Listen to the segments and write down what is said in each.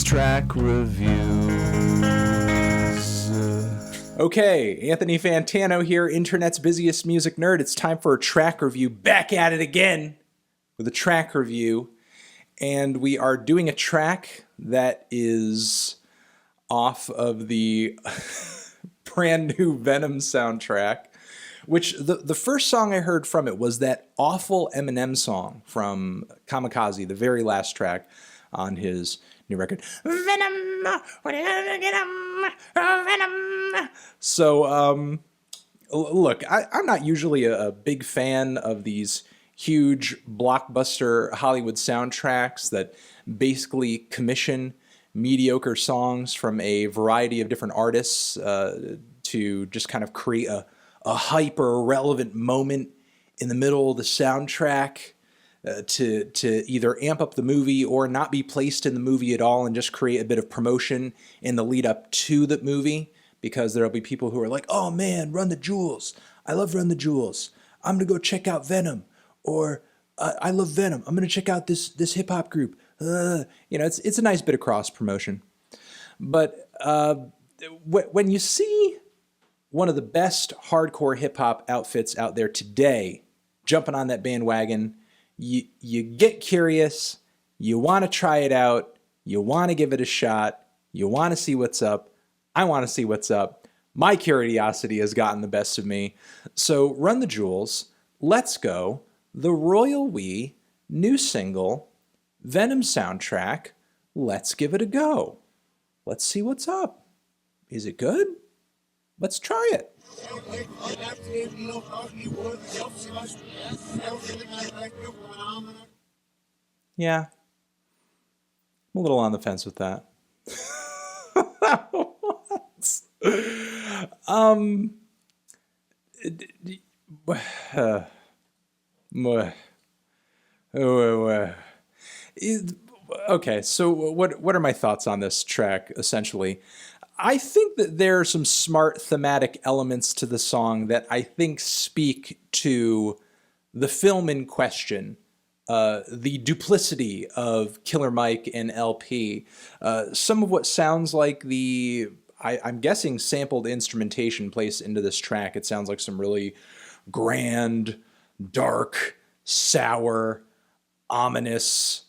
track reviews. Okay, Anthony Fantano here, internet's busiest music nerd. It's time for a track review. Back at it again with a track review. And we are doing a track that is off of the brand new Venom soundtrack, which the first song I heard from it was that awful Eminem song from Kamikaze, the very last track on his new record, Venom, when you get him, Venom. So, look, I'm not usually a big fan of these huge blockbuster Hollywood soundtracks that basically commission mediocre songs from a variety of different artists to just kind of create a hyper relevant moment in the middle of the soundtrack to either amp up the movie or not be placed in the movie at all and just create a bit of promotion in the lead up to the movie, because there'll be people who are like, oh man, Run the Jewels. I love Run the Jewels. I'm going to go check out Venom. Or I love Venom. I'm going to check out this hip hop group. It's a nice bit of cross promotion. But when you see one of the best hardcore hip hop outfits out there today jumping on that bandwagon, you get curious, you want to try it out, you want to give it a shot, you want to see what's up. I want to see what's up. My curiosity has gotten the best of me. So Run the Jewels, Let's Go, the Royal We, new single, Venom soundtrack, let's give it a go. Let's see what's up. Is it good? Let's try it. Yeah, I'm a little on the fence with that. Okay, so what are my thoughts on this track, essentially? I think that there are some smart thematic elements to the song that I think speak to the film in question, the duplicity of Killer Mike and LP. Some of what sounds like I'm guessing sampled instrumentation placed into this track. It sounds like some really grand, dark, sour, ominous,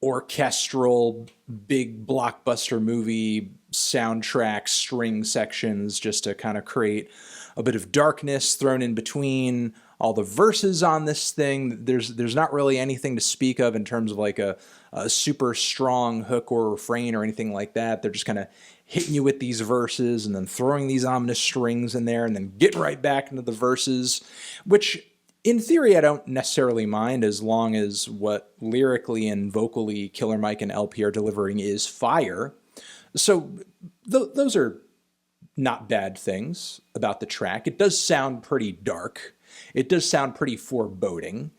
orchestral, big blockbuster movie soundtrack string sections just to kind of create a bit of darkness thrown in between all the verses on this thing. There's not really anything to speak of in terms of like a super strong hook or refrain or anything like that. They're just kind of hitting you with these verses and then throwing these ominous strings in there and then getting right back into the verses, which in theory, I don't necessarily mind as long as what lyrically and vocally Killer Mike and LP are delivering is fire. So those are not bad things about the track. It does sound pretty dark. It does sound pretty foreboding.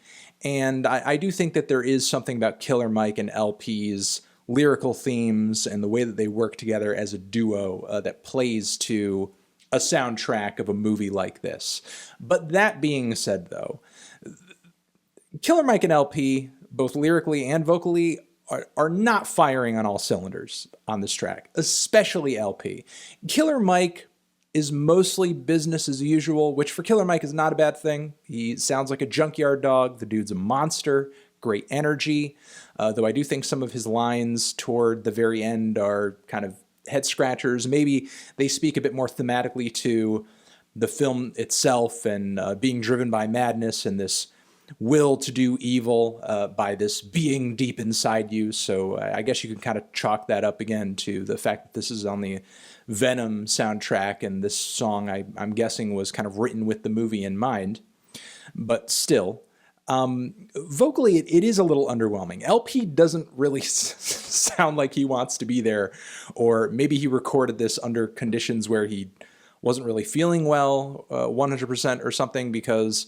And I do think that there is something about Killer Mike and LP's lyrical themes and the way that they work together as a duo that plays to a soundtrack of a movie like this. But that being said, though, Killer Mike and LP, both lyrically and vocally, are not firing on all cylinders on this track, especially LP. Killer Mike is mostly business as usual, which for Killer Mike is not a bad thing. He sounds like a junkyard dog. The dude's a monster, great energy, though I do think some of his lines toward the very end are kind of head scratchers. Maybe they speak a bit more thematically to the film itself and being driven by madness and this will to do evil by this being deep inside you. So I guess you can kind of chalk that up again to the fact that this is on the Venom soundtrack, and this song I'm guessing was kind of written with the movie in mind. But still, vocally, it is a little underwhelming. LP doesn't really sound like he wants to be there, or maybe he recorded this under conditions where he wasn't really feeling well 100% or something, because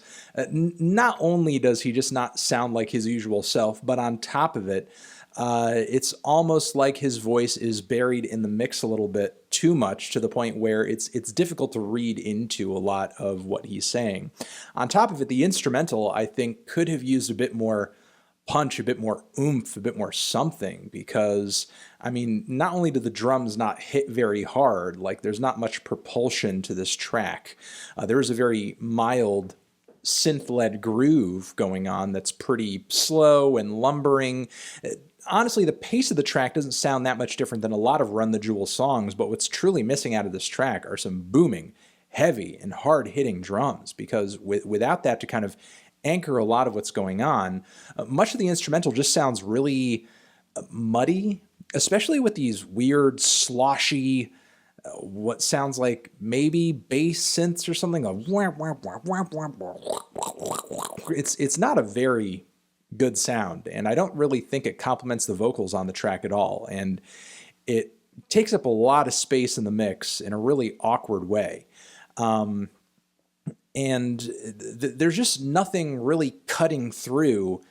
not only does he just not sound like his usual self, but on top of it, it's almost like his voice is buried in the mix a little bit too much, to the point where it's difficult to read into a lot of what he's saying. On top of it, the instrumental, I think, could have used a bit more punch, a bit more oomph, a bit more something, because I mean, not only do the drums not hit very hard, like there's not much propulsion to this track. There is a very mild synth-led groove going on that's pretty slow and lumbering. Honestly, the pace of the track doesn't sound that much different than a lot of Run the Jewels songs, but what's truly missing out of this track are some booming, heavy, and hard-hitting drums, because without that to kind of anchor a lot of what's going on, much of the instrumental just sounds really muddy, especially with these weird, sloshy, what sounds like maybe bass synths or something. It's not a very good sound, and I don't really think it complements the vocals on the track at all, and it takes up a lot of space in the mix in a really awkward way. And there's just nothing really cutting through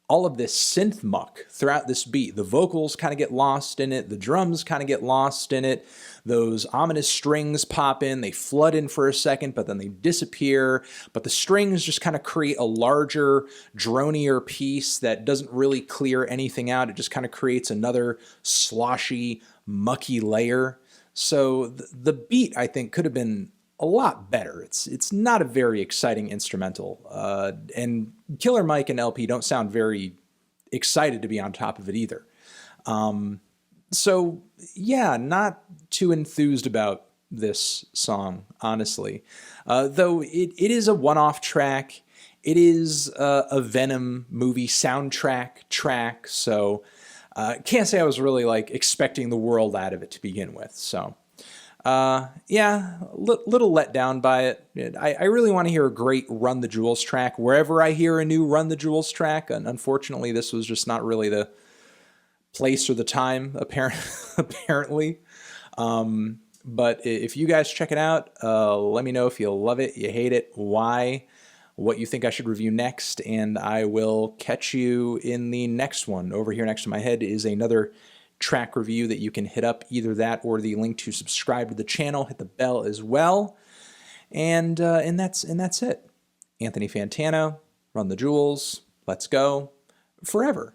all of this synth muck throughout this beat. The vocals kind of get lost in it. The drums kind of get lost in it. Those ominous strings pop in. They flood in for a second, but then they disappear. But the strings just kind of create a larger, dronier piece that doesn't really clear anything out. It just kind of creates another sloshy, mucky layer. So the beat, I think, could have been a lot better. It's not a very exciting instrumental, and Killer Mike and LP don't sound very excited to be on top of it either. So yeah, not too enthused about this song, honestly. Though it is a one-off track. It is a Venom movie soundtrack track, so can't say I was really like expecting the world out of it to begin with. So yeah, little let down by it. I really want to hear a great Run the Jewels track wherever I hear a new Run the Jewels track, and unfortunately this was just not really the place or the time, apparently. But if you guys check it out, let me know if you love it, you hate it, why, what you think I should review next, and I will catch you in the next one. Over here next to my head is another track review that you can hit up, either that or the link to subscribe to the channel. Hit the bell as well, and that's it. Anthony Fantano, Run the Jewels, let's go forever.